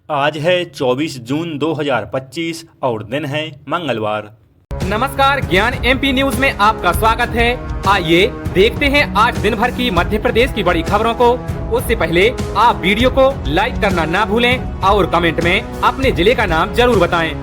आज है 24 जून 2025 और दिन है मंगलवार। नमस्कार, ज्ञान एमपी न्यूज में आपका स्वागत है। आइए देखते हैं आज दिन भर की मध्य प्रदेश की बड़ी खबरों को। उससे पहले आप वीडियो को लाइक करना ना भूलें और कमेंट में अपने जिले का नाम जरूर बताएं।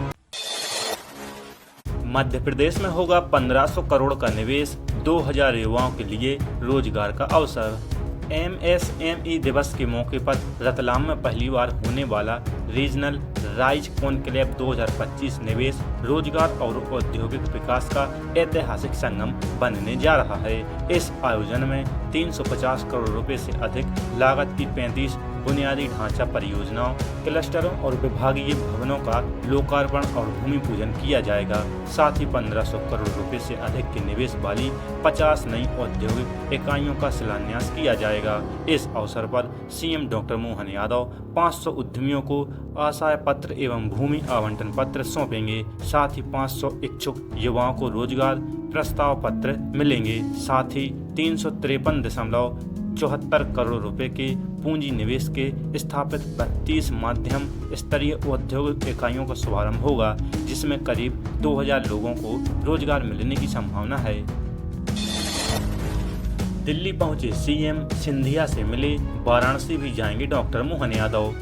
मध्य प्रदेश में होगा 1500 करोड़ का निवेश, 2000 युवाओं के लिए रोजगार का अवसर। एमएसएमई दिवस के मौके पर रतलाम में पहली बार होने वाला रीजनल राइज कॉन्क्लेव 2025 निवेश, रोजगार और औद्योगिक विकास का ऐतिहासिक संगम बनने जा रहा है। इस आयोजन में 350 करोड़ रुपए से अधिक लागत की 35 बुनियादी ढांचा परियोजनाओं, क्लस्टरों और विभागीय भवनों का लोकार्पण और भूमि पूजन किया जाएगा। साथ ही 1500 करोड़ रुपए से अधिक के निवेश वाली 50 नई औद्योगिक इकाइयों का शिलान्यास किया जाएगा। इस अवसर पर सीएम डॉक्टर मोहन यादव 500 उद्यमियों को आशय पत्र एवं भूमि आवंटन पत्र सौंपेंगे। साथ ही 500 इच्छुक युवाओं को रोजगार प्रस्ताव पत्र मिलेंगे। साथ ही 353.74 करोड़ रुपए के पूंजी निवेश के स्थापित 32 मध्यम स्तरीय औद्योगिक इकाइयों का शुभारंभ होगा, जिसमें करीब 2000 लोगों को रोजगार मिलने की संभावना है। दिल्ली पहुंचे सीएम, सिंधिया से मिले, वाराणसी भी जाएंगे डॉक्टर मोहन यादव।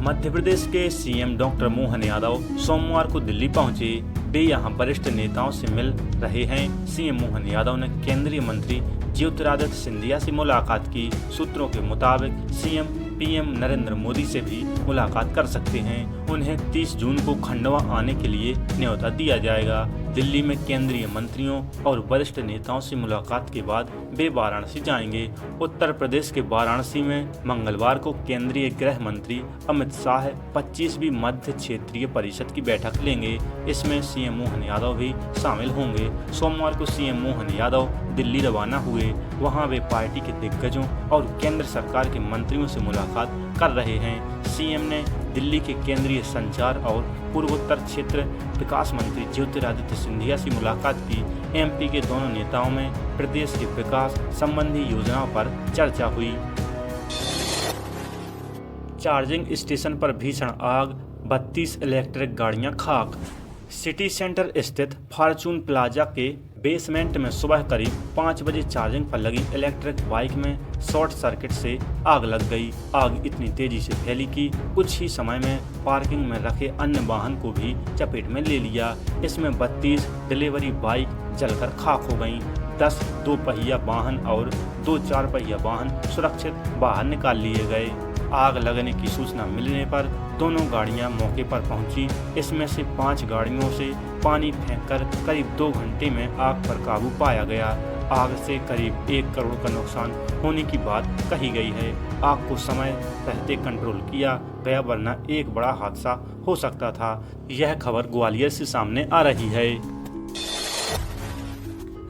मध्य प्रदेश के सीएम डॉक्टर मोहन यादव सोमवार को दिल्ली पहुंचे। वे यहां वरिष्ठ नेताओं से मिल रहे हैं। सीएम मोहन यादव ने केंद्रीय मंत्री ज्योतिरादित्य सिंधिया से मुलाकात की। सूत्रों के मुताबिक सीएम पीएम नरेंद्र मोदी से भी मुलाकात कर सकते हैं। उन्हें 30 जून को खंडवा आने के लिए न्योता दिया जाएगा। दिल्ली में केंद्रीय मंत्रियों और वरिष्ठ नेताओं से मुलाकात के बाद वे वाराणसी जाएंगे। उत्तर प्रदेश के वाराणसी में मंगलवार को केंद्रीय गृह मंत्री अमित शाह 25वीं मध्य क्षेत्रीय परिषद की बैठक लेंगे। इसमें सीएम मोहन यादव भी शामिल होंगे। सोमवार को सीएम मोहन यादव दिल्ली रवाना हुए। वहां वे पार्टी के दिग्गजों और केंद्र सरकार के मंत्रियों से मुलाकात कर रहे हैं। सीएम ने दिल्ली के केंद्रीय संचार और पूर्वोत्तर क्षेत्र विकास मंत्री ज्योतिरादित्य सिंधिया से मुलाकात की। एमपी के दोनों नेताओं में प्रदेश के विकास संबंधी योजनाओं पर चर्चा हुई। चार्जिंग स्टेशन पर भीषण आग, 32 इलेक्ट्रिक गाड़ियां खाक। सिटी सेंटर स्थित फॉर्चून प्लाजा के बेसमेंट में सुबह करीब 5 बजे चार्जिंग पर लगी इलेक्ट्रिक बाइक में शॉर्ट सर्किट से आग लग गई। आग इतनी तेजी से फैली कि कुछ ही समय में पार्किंग में रखे अन्य वाहन को भी चपेट में ले लिया। इसमें 32 डिलीवरी बाइक जलकर खाक हो गईं। 10 दो पहिया वाहन और 2 4 पहिया वाहन सुरक्षित बाहर निकाल लिए गए। आग लगने की सूचना मिलने पर दोनों गाड़ियां मौके पर पहुंची। इसमें से 5 गाड़ियों से पानी फेंककर करीब 2 घंटे में आग पर काबू पाया गया। आग से करीब 1 करोड़ का नुकसान होने की बात कही गई है। आग को समय रहते कंट्रोल किया गया, वरना एक बड़ा हादसा हो सकता था। यह खबर ग्वालियर से सामने आ रही है।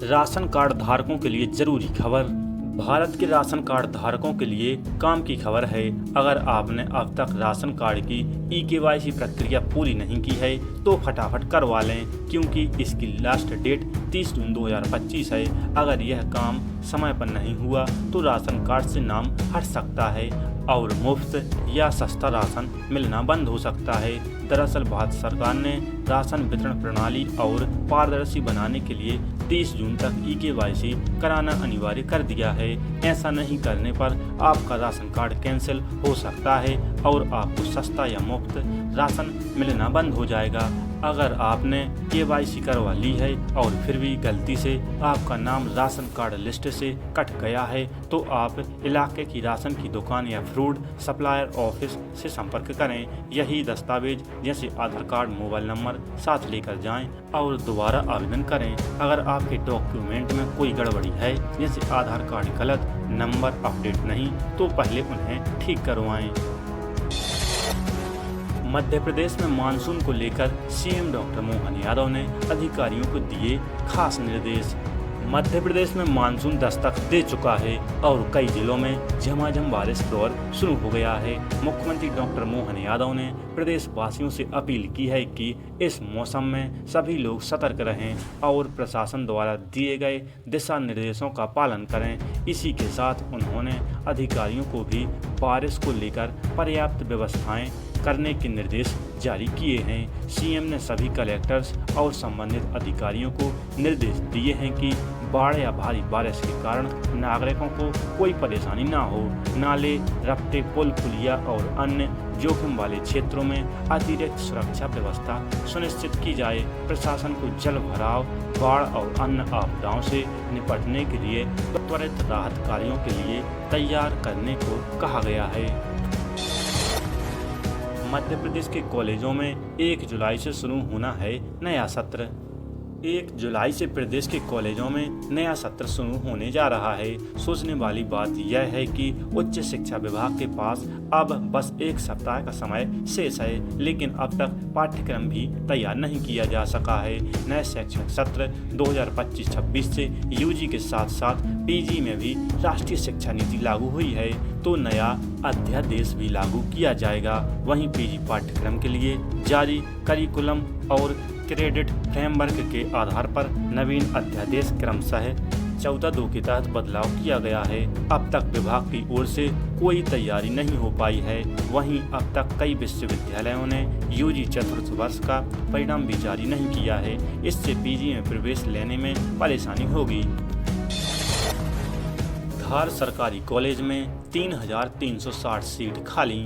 राशन कार्ड धारकों के लिए जरूरी खबर। भारत के राशन कार्ड धारकों के लिए काम की खबर है। अगर आपने अब तक राशन कार्ड की eKYC प्रक्रिया पूरी नहीं की है तो फटाफट करवा लें, क्योंकि इसकी लास्ट डेट 30 जून 2025 है। अगर यह काम समय पर नहीं हुआ तो राशन कार्ड से नाम हट सकता है और मुफ्त या सस्ता राशन मिलना बंद हो सकता है। दरअसल भारत सरकार ने राशन वितरण प्रणाली और पारदर्शी बनाने के लिए 30 जून तक eKYC कराना अनिवार्य कर दिया है। ऐसा नहीं करने पर आपका राशन कार्ड कैंसिल हो सकता है और आपको सस्ता या मुफ्त राशन मिलना बंद हो जाएगा। अगर आपने KYC करवा ली है और फिर भी गलती से आपका नाम राशन कार्ड लिस्ट से कट गया है तो आप इलाके की राशन की दुकान या फूड सप्लायर ऑफिस से संपर्क करें। यही दस्तावेज जैसे आधार कार्ड, मोबाइल नंबर साथ लेकर जाएं और दोबारा आवेदन करें। अगर आपके डॉक्यूमेंट में कोई गड़बड़ी है, जैसे आधार कार्ड गलत, नंबर अपडेट नहीं, तो पहले उन्हें ठीक करवाएं। मध्य प्रदेश में मानसून को लेकर सीएम डॉक्टर मोहन यादव ने अधिकारियों को दिए खास निर्देश। मध्य प्रदेश में मानसून दस्तक दे चुका है और कई जिलों में झमाझम बारिश दौर शुरू हो गया है। मुख्यमंत्री डॉक्टर मोहन यादव ने प्रदेश वासियों से अपील की है कि इस मौसम में सभी लोग सतर्क रहें और प्रशासन द्वारा दिए गए दिशा निर्देशों का पालन करें। इसी के साथ उन्होंने अधिकारियों को भी बारिश को लेकर पर्याप्त व्यवस्थाएं करने के निर्देश जारी किए हैं। सीएम ने सभी कलेक्टर्स और संबंधित अधिकारियों को निर्देश दिए हैं कि बाढ़ या भारी बारिश के कारण नागरिकों को कोई परेशानी न हो। नाले, रपटे, पुल, पुलिया और अन्य जोखिम वाले क्षेत्रों में अतिरिक्त सुरक्षा व्यवस्था सुनिश्चित की जाए। प्रशासन को जल भराव, बाढ़ और अन्य आपदाओं से निपटने के लिए त्वरित राहत कार्यों के लिए तैयार करने को कहा गया है। मध्य प्रदेश के कॉलेजों में 1 जुलाई से शुरू होना है नया सत्र। 1 जुलाई से प्रदेश के कॉलेजों में नया सत्र शुरू होने जा रहा है। सोचने वाली बात यह है कि उच्च शिक्षा विभाग के पास अब बस 1 सप्ताह का समय शेष है, लेकिन अब तक पाठ्यक्रम भी तैयार नहीं किया जा सका है। नए शैक्षणिक सत्र 2025-26 से यूजी के साथ साथ पीजी में भी राष्ट्रीय शिक्षा नीति लागू हुई है, तो नया अध्यादेश भी लागू किया जाएगा। वहीं पीजी पाठ्यक्रम के लिए जारी करिकुलम और क्रेडिट फ्रेमवर्क के आधार पर नवीन अध्यादेश क्रमशः 14(2) के तहत बदलाव किया गया है। अब तक विभाग की ओर से कोई तैयारी नहीं हो पाई है। वहीं अब तक कई विश्वविद्यालयों ने यूजी चतुर्थ वर्ष का परिणाम भी जारी नहीं किया है। इससे पीजी में प्रवेश लेने में परेशानी होगी। धार सरकारी कॉलेज में 3,360 सीट खाली।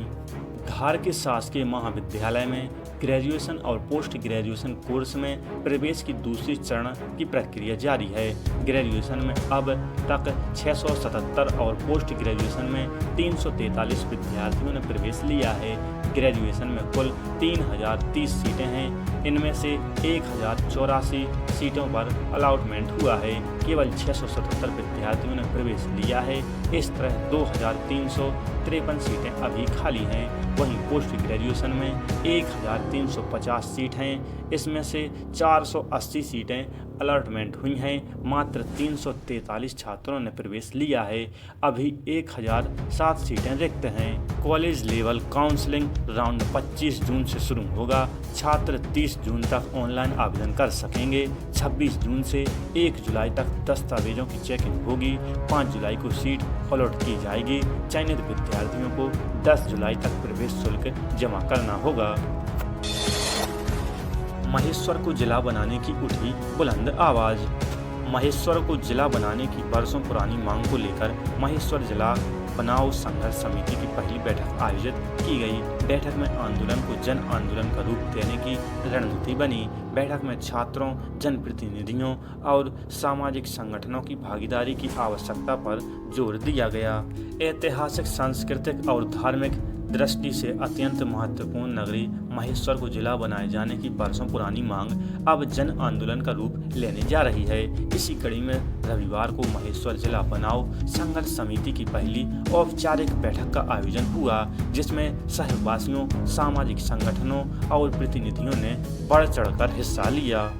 धार के शासकीय महाविद्यालय में ग्रेजुएशन और पोस्ट ग्रेजुएशन कोर्स में प्रवेश की दूसरी चरण की प्रक्रिया जारी है। ग्रेजुएशन में अब तक 677 और पोस्ट ग्रेजुएशन में 343 विद्यार्थियों ने प्रवेश लिया है। ग्रेजुएशन में कुल 3,030 सीटें हैं। इनमें से 1,084 सीटों पर अलॉटमेंट हुआ है। केवल 677 विद्यार्थियों ने प्रवेश लिया है। इस तरह 2,353 सीटें अभी खाली हैं। वहीं पोस्ट ग्रेजुएशन में 1,350 सीट हैं। इसमें से 480 सीटें अलॉटमेंट हुई हैं। मात्र 343 छात्रों ने प्रवेश लिया है। अभी 1,007 सीटें रिक्त हैं। कॉलेज लेवल काउंसलिंग राउंड 25 जून से शुरू होगा। छात्र 30 जून तक ऑनलाइन आवेदन कर सकेंगे। 26 जून से 1 जुलाई तक दस्तावेजों की चेकिंग होगी। 5 जुलाई को सीट अलॉट की जाएगी। चयनित विद्यार्थियों को 10 जुलाई तक प्रवेश शुल्क जमा करना होगा। महेश्वर को जिला बनाने की उठी बुलंद आवाज। महेश्वर को जिला बनाने की वर्षों पुरानी मांग को लेकर महेश्वर जिला बनाओ संघर्ष समिति की पहली बैठक आयोजित की गई। बैठक में आंदोलन को जन आंदोलन का रूप देने की रणनीति बनी। बैठक में छात्रों, जनप्रतिनिधियों और सामाजिक संगठनों की भागीदारी की आवश्यकता पर जोर दिया गया। ऐतिहासिक, सांस्कृतिक और धार्मिक दृष्टि से अत्यंत महत्वपूर्ण नगरी महेश्वर को जिला बनाए जाने की वर्षों पुरानी मांग अब जन आंदोलन का रूप लेने जा रही है। इसी कड़ी में रविवार को महेश्वर जिला बनाओ संघर्ष समिति की पहली औपचारिक बैठक का आयोजन हुआ, जिसमें शहरवासियों, सामाजिक संगठनों और प्रतिनिधियों ने बढ़ चढ़कर हिस्सा लिया।